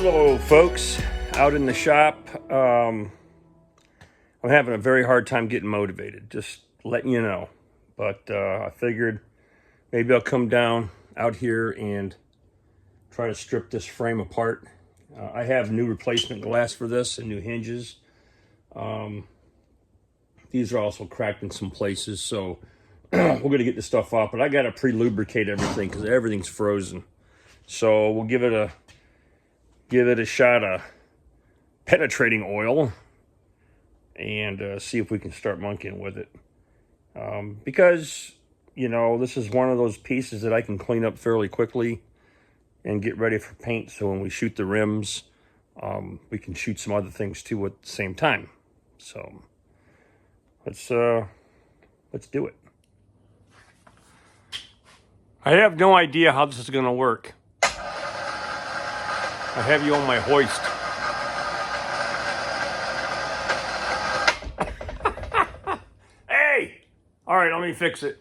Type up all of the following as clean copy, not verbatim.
Hello folks, out in the shop. I'm having a very hard time getting motivated, just letting you know. But I figured maybe I'll come down out here and try to strip this frame apart. I have new replacement glass for this and new hinges. These are also cracked in some places, so we're gonna get this stuff off, but I gotta pre-lubricate everything because everything's frozen. So we'll give it a shot of penetrating oil and see if we can start monkeying with it. Because, you know, this is one of those pieces that I can clean up fairly quickly and get ready for paint. So when we shoot the rims, we can shoot some other things too at the same time. So let's do it. I have no idea how this is going to work. I have you on my hoist. Hey! All right, let me fix it.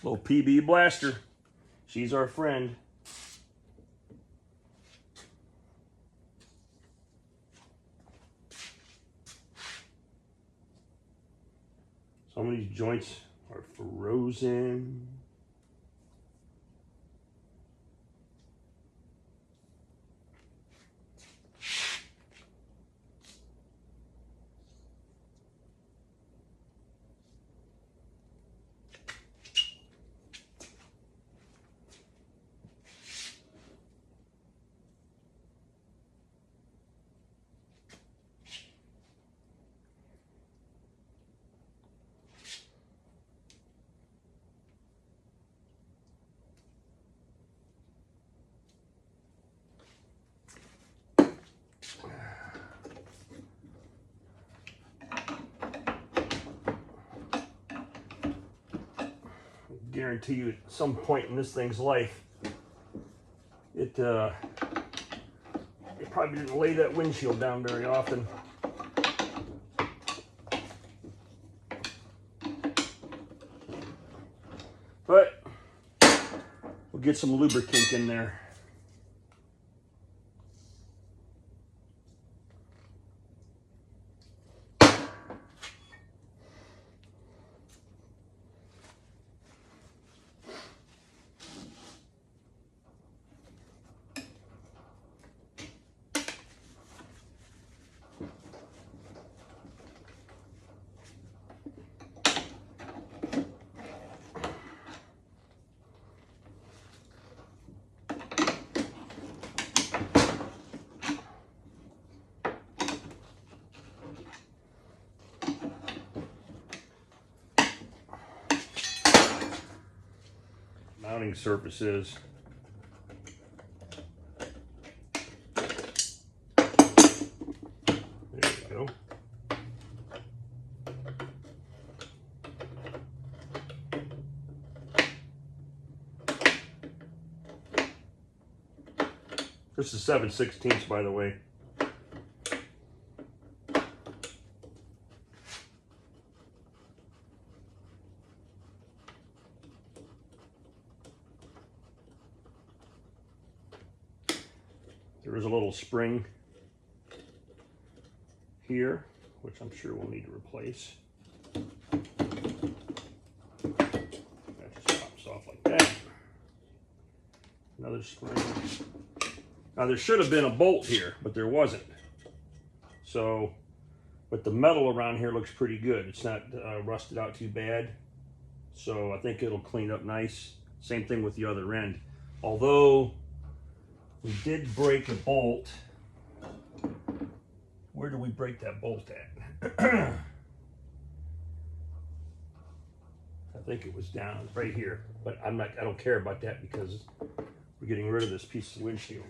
Little PB blaster. She's our friend. Some of these joints are frozen. Guarantee you at some point in this thing's life, it probably didn't lay that windshield down very often. But we'll get some lubricant in there. Mounting surfaces. There we go. This is 7/16, by the way. There is a little spring here, which I'm sure we'll need to replace. That just pops off like that. Another spring. Now there should have been a bolt here, but there wasn't. So, but the metal around here looks pretty good. It's not rusted out too bad. So I think it'll clean up nice. Same thing with the other end. Although we did break a bolt. Where did we break that bolt at? I think it was down right here, but I don't care about that because we're getting rid of this piece of windshield.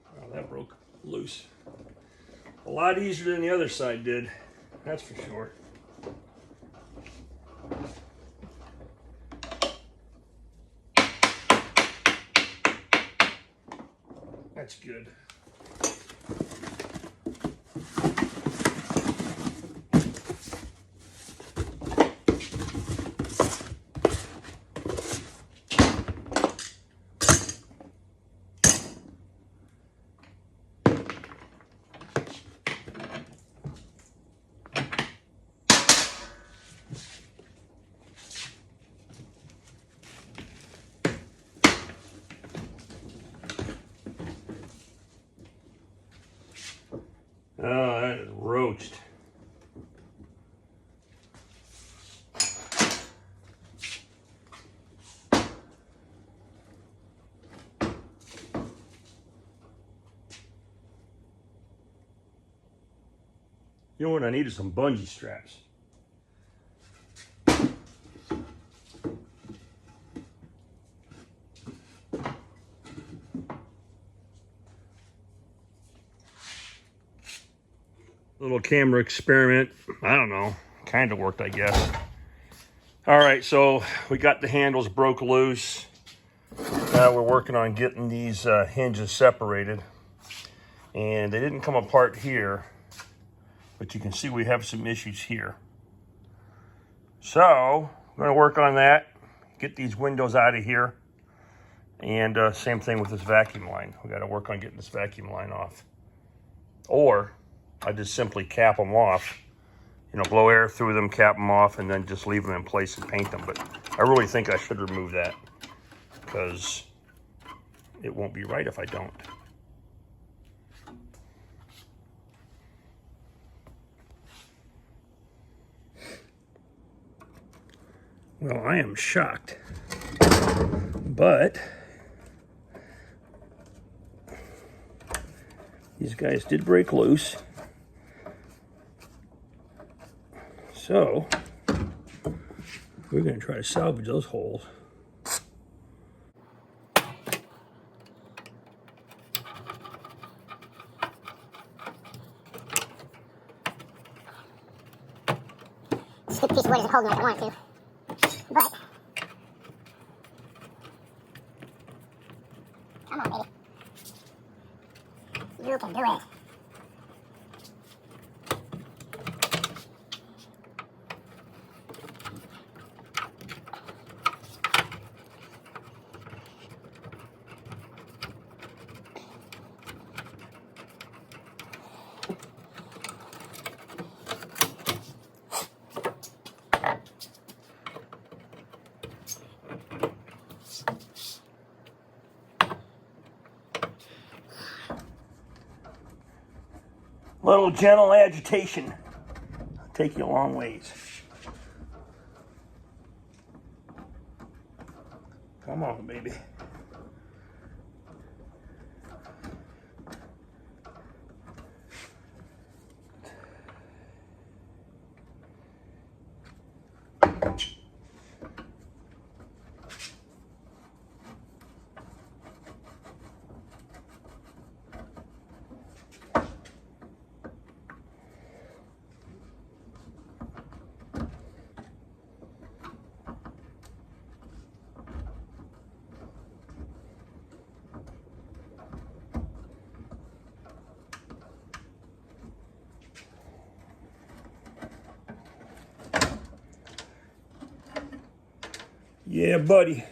Oh, that broke loose. A lot easier than the other side did, that's for sure. That's good. Oh, that is roached. You know what I need is some bungee straps. Little camera experiment. I don't know. Kind of worked, I guess. All right, so we got the handles broke loose. Now we're working on getting these hinges separated. And they didn't come apart here, but you can see we have some issues here. So we're gonna work on that, get these windows out of here. And same thing with this vacuum line. We gotta work on getting this vacuum line off. Or I just simply cap them off, you know, blow air through them, cap them off, and then just leave them in place and paint them. But I really think I should remove that because it won't be right if I don't. Well, I am shocked, but these guys did break loose. So we're going to try to salvage those holes. This piece of wood isn't holding like I want it to, but come on, baby. You can do it. Little gentle agitation will take you a long ways. Come on, baby. Yeah, buddy.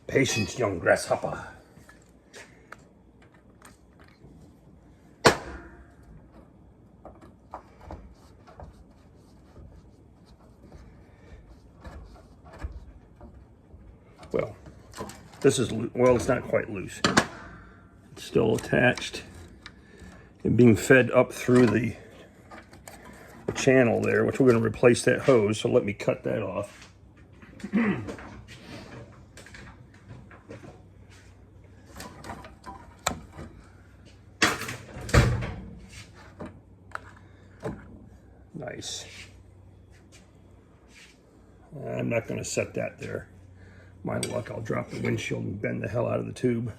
Patience, young grasshopper. Well, this is, well, it's not quite loose. It's still attached and being fed up through the channel there, which we're going to replace that hose. So let me cut that off. Nice. I'm not going to set that there. My luck, I'll drop the windshield and bend the hell out of the tube.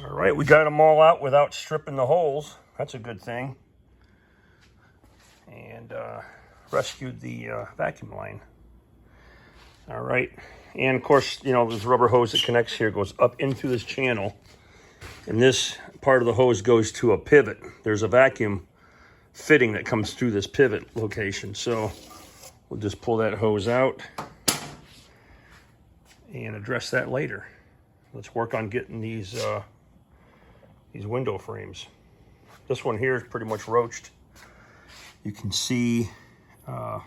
All right, we got them all out without stripping the holes. That's a good thing. And rescued the vacuum line. All right, and of course, you know, this rubber hose that connects here goes up into this channel, and this part of the hose goes to a pivot. There's a vacuum fitting that comes through this pivot location, so we'll just pull that hose out and address that later. Let's work on getting these window frames. This one here is pretty much roached. You can see, yeah,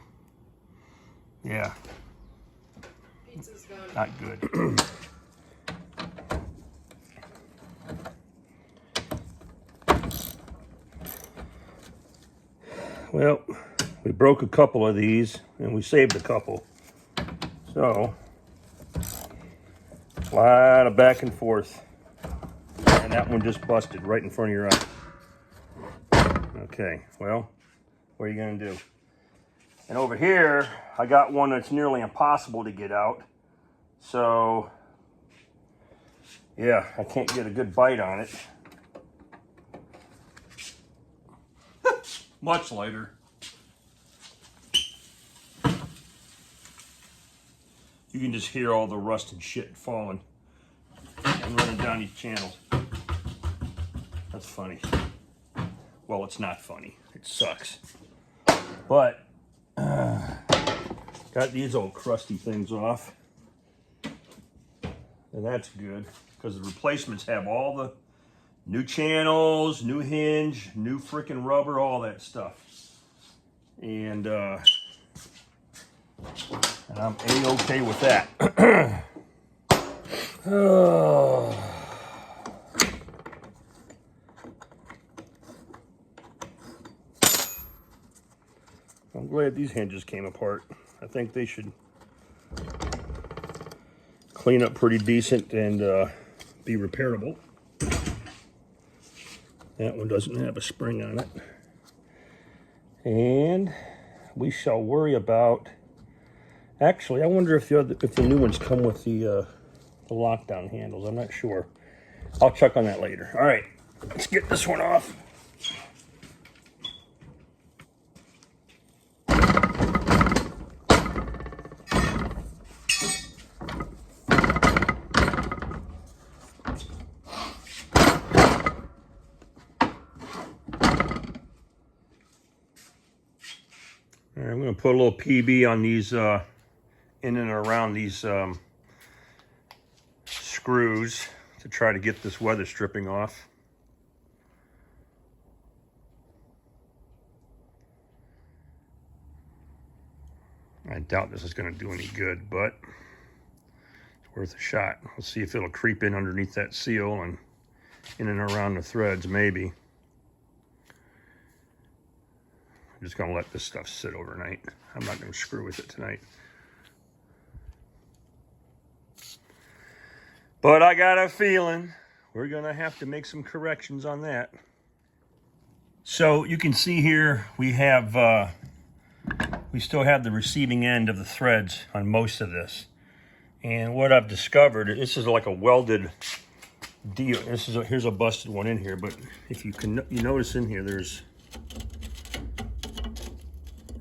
not good. Well, we broke a couple of these and we saved a couple. So, a lot of back and forth. And that one just busted right in front of your eye. Okay, well, what are you gonna do? And over here, I got one that's nearly impossible to get out. So, yeah, I can't get a good bite on it. Much lighter. You can just hear all the rust and shit falling and running down these channels. That's funny. Well, it's not funny. It sucks. But, got these old crusty things off. And that's good, because the replacements have all the new channels, new hinge, new freaking rubber, all that stuff. And I'm A-okay with that. Oh. I'm glad these hinges came apart. I think they should clean up pretty decent and be repairable. That one doesn't have a spring on it. And we shall worry about, actually, I wonder if the new ones come with the lockdown handles. I'm not sure. I'll check on that later. All right, let's get this one off. All right, I'm going to put a little PB on these, in and around these screws to try to get this weather stripping off. I doubt this is going to do any good, but it's worth a shot. We'll see if it'll creep in underneath that seal and in and around the threads, maybe. I'm just going to let this stuff sit overnight. I'm not going to screw with it tonight. But I got a feeling we're going to have to make some corrections on that. So you can see here we have, we still have the receiving end of the threads on most of this. And what I've discovered, this is like a welded deal. Here's a busted one in here, but if you notice in here,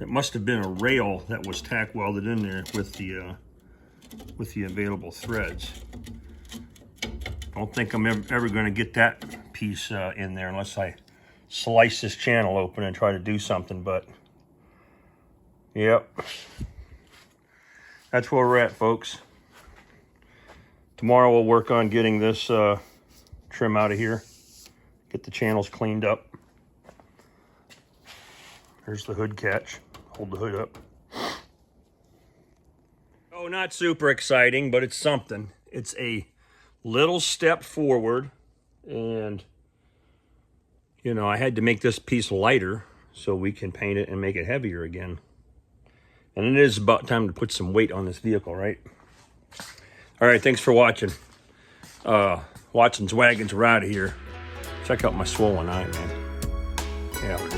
it must have been a rail that was tack welded in there with the available threads. I don't think I'm ever going to get that piece in there unless I slice this channel open and try to do something, but yep. That's where we're at, folks. Tomorrow we'll work on getting this trim out of here, get the channels cleaned up. Here's the hood catch. Hold the hood up. Oh, not super exciting, but it's something. It's a little step forward, and you know, I had to make this piece lighter so we can paint it and make it heavier again. And it is about time to put some weight on this vehicle, right? All right, thanks for watching. Watson's Wagons, we're out of here. Check out my swollen eye, man. Yeah,